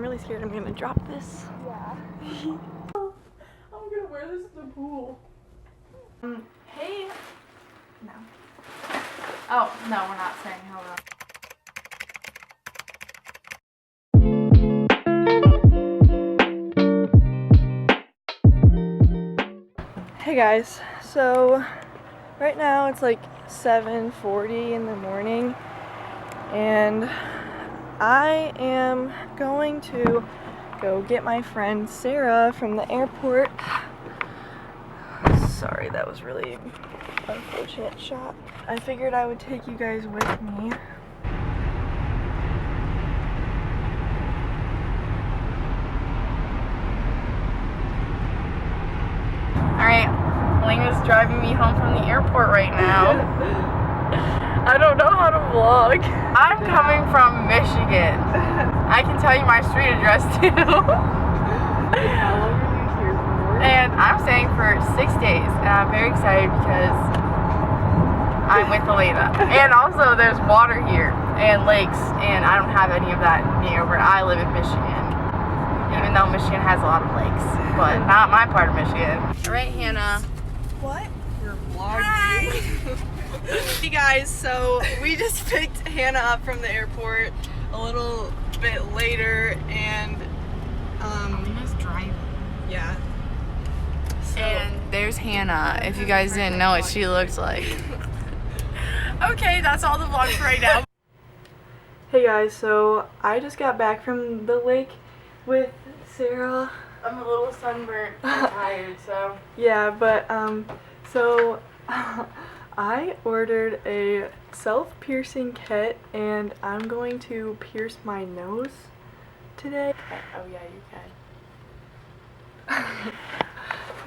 really scared I'm gonna drop this. Yeah. I'm gonna wear this to the pool. Hey. No. Oh, no, we're not saying hello. Hey guys, so right now it's like 7:40 in the morning and I am going to go get my friend Sarah from the airport. Sorry, that was really unfortunate shot. I figured I would take you guys with me. Alright, Elena's driving me home from the airport right now. I don't know how to vlog. I'm coming from Michigan. I can tell you my street address too. How long are you here for? And I'm staying for 6 days, and I'm very excited because I'm with Elena. And also there's water here, and lakes, and I don't have any of that near where I live in Michigan. Even though Michigan has a lot of lakes, but not my part of Michigan. Alright, Hannah. What? We're vlogging. Hey guys, so we just picked Hannah up from the airport a little bit later, and Elena's driving. yeah. So, And there's Hannah, if you guys didn't know what she looks like. Okay, that's all the vlog for right now. hey guys, so I just got back from the lake with Sarah. I'm a little sunburnt and tired, so. Yeah, but so I ordered a self-piercing kit and I'm going to pierce my nose today. Oh yeah, you can.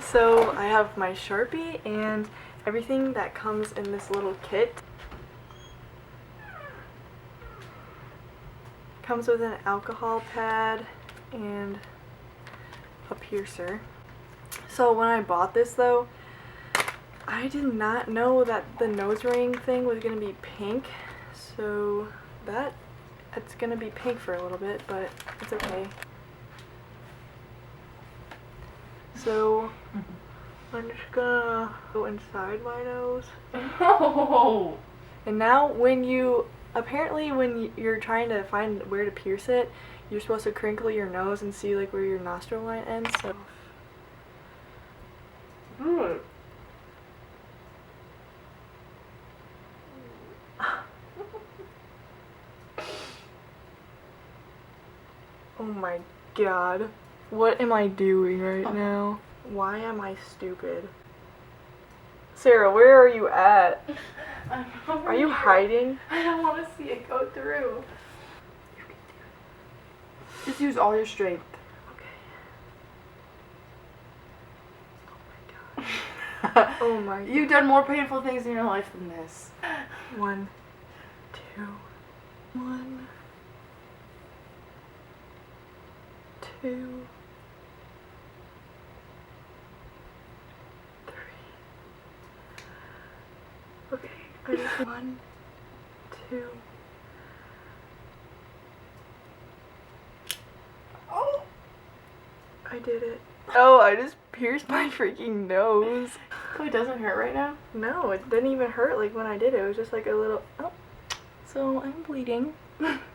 So I have my Sharpie and everything that comes in this little kit. Comes with an alcohol pad and a piercer. So when I bought this though, I did not know that the nose ring thing was gonna be pink. So it's gonna be pink for a little bit, but it's okay. So I'm just gonna go inside my nose. Oh. And now when you're trying to find where to pierce it, you're supposed to crinkle your nose and see like where your nostril line ends. So oh my god. What am I doing right now? Why am I stupid? Sarah, where are you at? Are you hiding? I don't want to see it go through. Just use all your strength. Okay. Oh my god. You've done more painful things in your life than this. 1, 2, 1, 2, 3. Okay, I just 1, 2. Oh! I did it. Oh, I just pierced my freaking nose. Oh, it doesn't hurt right now? No, it didn't even hurt like when I did it. It was just like a little, oh. So I'm bleeding.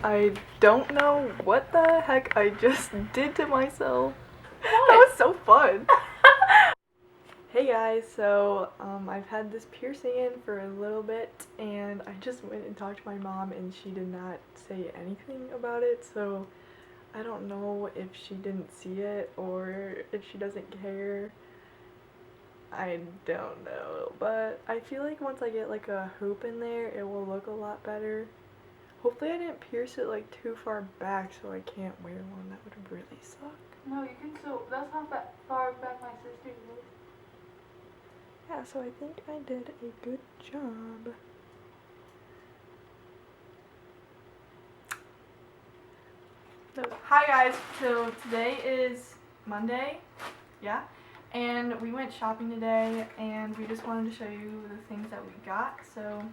I don't know what the heck I just did to myself. What? That was so fun. Hey guys, so I've had this piercing in for a little bit and I just went and talked to my mom and she did not say anything about it, so I don't know if she didn't see it or if she doesn't care. I don't know, but I feel like once I get like a hoop in there, it will look a lot better. Hopefully I didn't pierce it like too far back so I can't wear one. That would really suck. No, you can still, that's not that far back my sister did. Yeah, so I think I did a good job. Hi guys, so today is Monday, yeah, and we went shopping today and we just wanted to show you the things that we got. So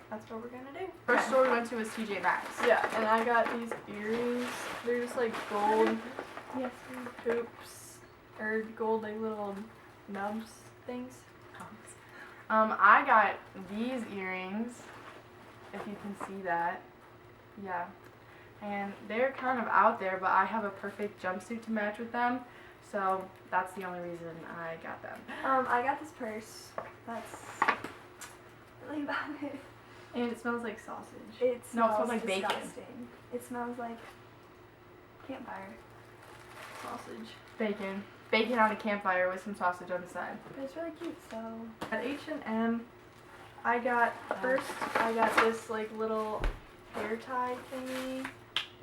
that's what we're gonna do. First store we went to was TJ Maxx. Yeah, and I got these earrings. They're just like gold Yes. hoops or gold like little nubs things. I got these earrings, if you can see that. Yeah. And they're kind of out there, but I have a perfect jumpsuit to match with them, so that's the only reason I got them. I got this purse. That's really about it. And it smells like sausage. It No, it smells smells like bacon. disgusting. It smells like campfire. Sausage. Bacon. Bacon on a campfire with some sausage on the side. But it's really cute, so. At H&M, I got this like little hair tie thingy,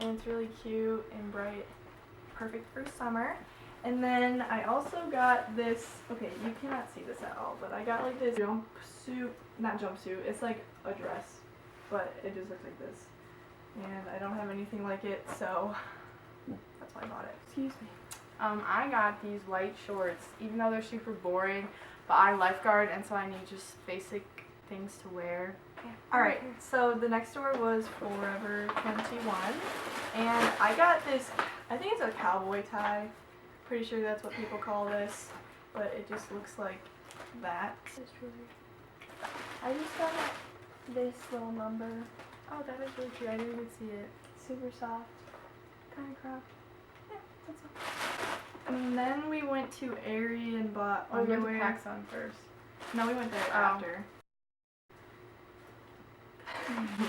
and it's really cute and bright, perfect for summer. And then I also got this, okay, you cannot see this at all, but I got like this jumpsuit, not jumpsuit, it's like a dress, but it just looks like this. And I don't have anything like it, so that's why I bought it. Excuse me. I got these white shorts, even though they're super boring, but I lifeguard, and so I need just basic things to wear. Alright, so the next store was Forever 21, and I got this, I think it's a cowboy tie. Pretty sure that's what people call this, but it just looks like that. I just got this little number. Oh, that is really cute. I didn't even see it. Super soft. Kind of cropped. Yeah, that's all. And then we went to Aerie and bought Oh, we went to underwear. PacSun first. No, we went there Oh. after.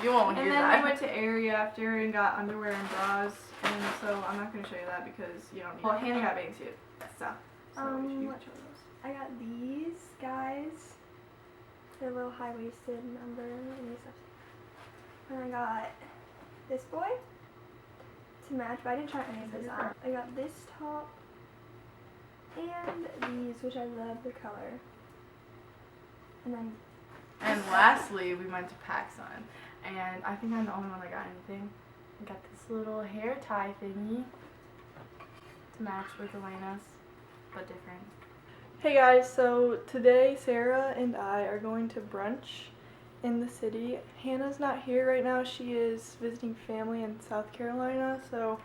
You won't hear And then that. we went to Aerie after and got underwear and bras, and so I'm not going to show you that because you don't need it. Well, Hannah got bathing suit stuff. So you what can show those. I got these guys. They're a little high-waisted number and these stuff. And I got this boy to match, but I didn't try any of this on. I got this top and these, which I love the color. And then And lastly, we went to PacSun, and I think I'm the only one that got anything. I got this little hair tie thingy to match with Elena's, but different. Hey guys, so today Sarah and I are going to brunch in the city. Hannah's not here right now. She is visiting family in South Carolina, so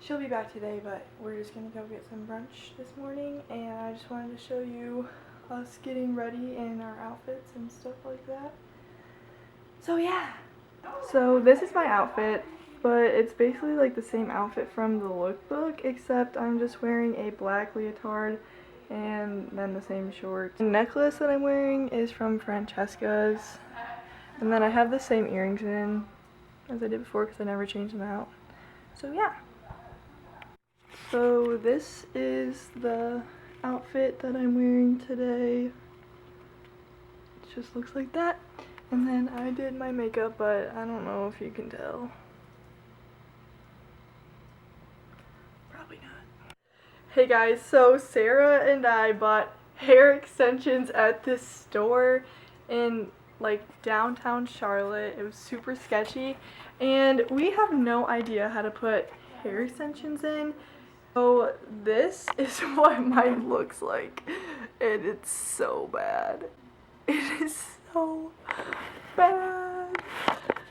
she'll be back today, but we're just gonna go get some brunch this morning, and I just wanted to show you us getting ready in our outfits and stuff like that. So yeah. So this is my outfit, but it's basically like the same outfit from the lookbook, except I'm just wearing a black leotard and then the same shorts. The necklace that I'm wearing is from Francesca's, and then I have the same earrings in as I did before because I never changed them out. So yeah. So this is the outfit that I'm wearing today. It just looks like that. And then I did my makeup, but I don't know if you can tell. Probably not. Hey guys, so Sarah and I bought hair extensions at this store in like downtown Charlotte. It was super sketchy, and we have no idea how to put hair extensions in. So this is what mine looks like, and it's so bad. It is so bad.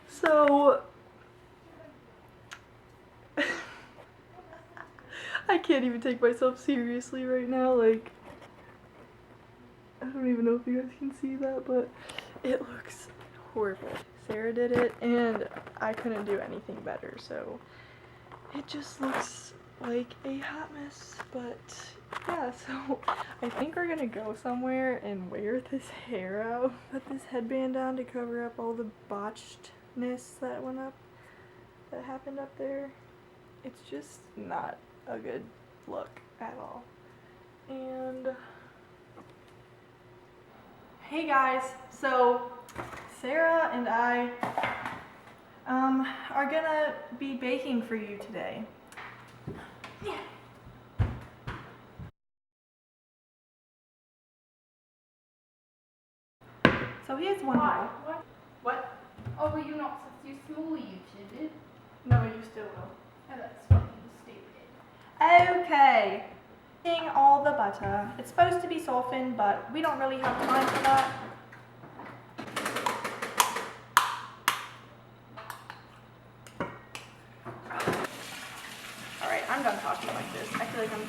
So I can't even take myself seriously right now. Like, I don't even know if you guys can see that, but it looks horrible. Sarah did it, and I couldn't do anything better, so it just looks like a hot mess. But yeah, so I think we're gonna go somewhere and wear this hair out. Put this headband on to cover up all the botchedness that happened up there. It's just not a good look at all. And hey guys, so Sarah and I are gonna be baking for you today. Yeah. So here's one Why? bowl. What? What? Oh, but you're not such a small YouTube. No, you still will. Oh, that's fucking stupid. Okay. Adding all the butter. It's supposed to be softened, but we don't really have time for that.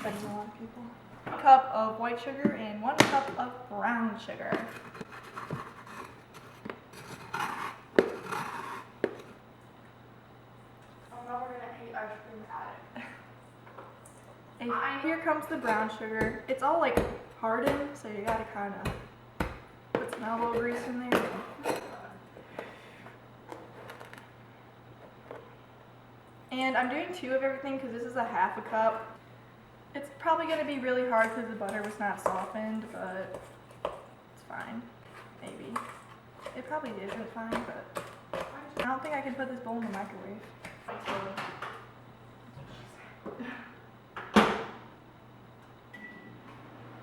offending a lot of people. 1 cup of white sugar and 1 cup of brown sugar. And here comes the brown sugar. It's all like hardened, so you gotta kind of put some elbow grease in there. And I'm doing 2 of everything because this is a 1/2 cup. It's probably gonna be really hard because the butter was not softened, but it's fine. Maybe. It probably isn't fine, but I don't think I can put this bowl in the microwave.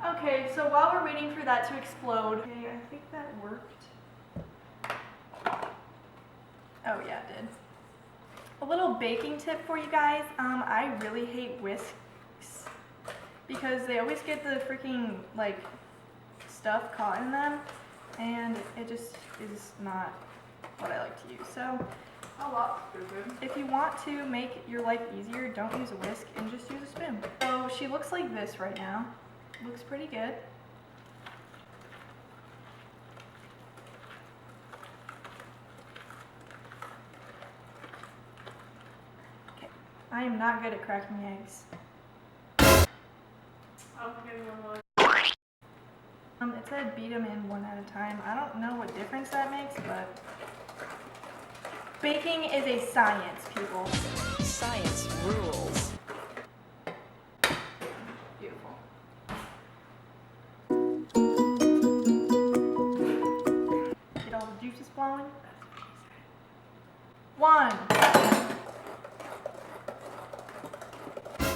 Okay, so while we're waiting for that to explode, okay, I think that worked. Oh yeah, it did. A little baking tip for you guys. I really hate whisks because they always get the freaking like stuff caught in them, and it just is not what I like to use. So if you want to make your life easier, don't use a whisk and just use a spoon. So she looks like this right now. Looks pretty good. Okay, I am not good at cracking eggs. It said beat them in 1 at a time. I don't know what difference that makes, but baking is a science, people. Science rules. Beautiful. Get all the juices flowing. 1.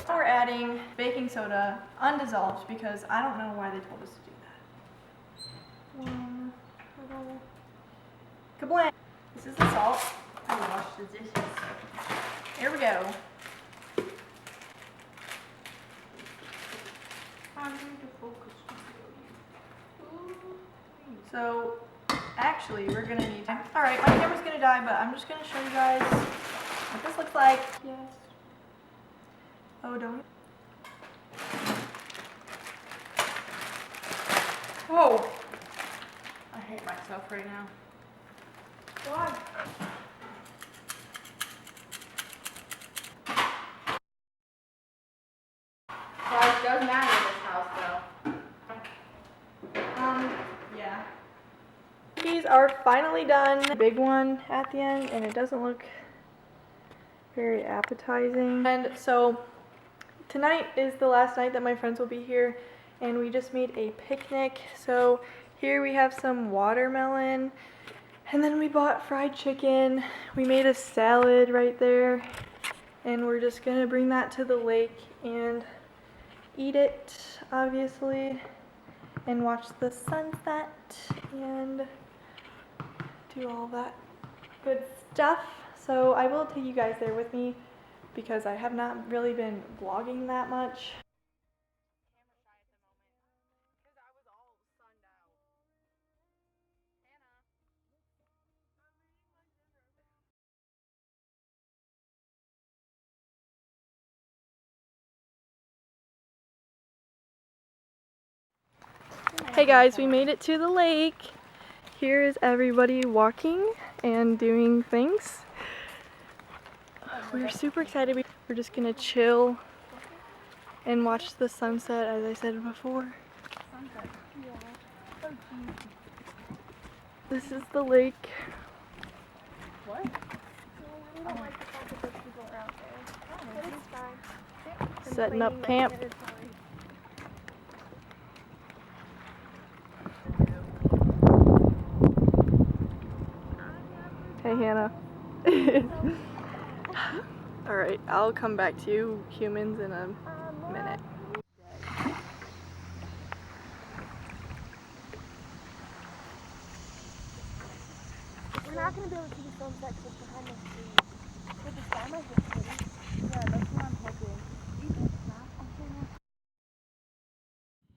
Now we're adding baking soda undissolved because I don't know why they told us to do that. 1 little kablam. This is the salt. I washed the dishes. Here we go. So, actually, we're gonna need. Alright, my camera's gonna die, but I'm just gonna show you guys what this looks like. Yes. Oh, don't. Whoa! I hate myself right now. Why? Size does matter in this house, though. Yeah. These are finally done. Big one at the end, and it doesn't look very appetizing. And so tonight is the last night that my friends will be here, and we just made a picnic. So here we have some watermelon, and then we bought fried chicken. We made a salad right there, and we're just gonna bring that to the lake and eat it, obviously, and watch the sunset and do all that good stuff. So I will take you guys there with me because I have not really been vlogging that much. Hey guys, we made it to the lake. Here is everybody walking and doing things. We're super excited. We're just gonna chill and watch the sunset, as I said before. This is the lake. What? I don't like the fact that those people are out there. But it's fine. Setting up camp. Hey Hannah. Alright, I'll come back to you humans in a minute. We're not going to be able to see the sunset because it's behind the trees. But the sky might get pretty. Yeah, that's what I'm hoping.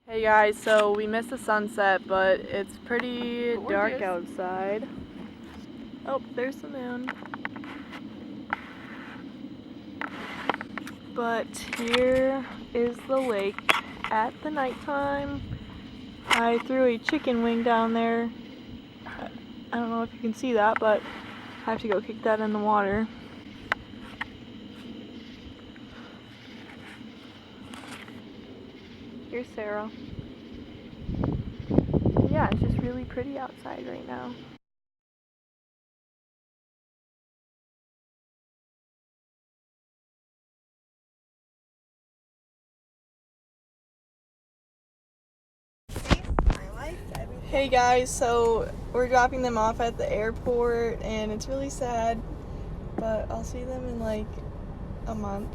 Hey guys, so we missed the sunset, but it's pretty dark outside. Oh, there's the moon. But here is the lake at the nighttime. I threw a chicken wing down there. I don't know if you can see that, but I have to go kick that in the water. Here's Sarah. Yeah, it's just really pretty outside right now. Hey guys, so we're dropping them off at the airport and it's really sad, but I'll see them in like a month.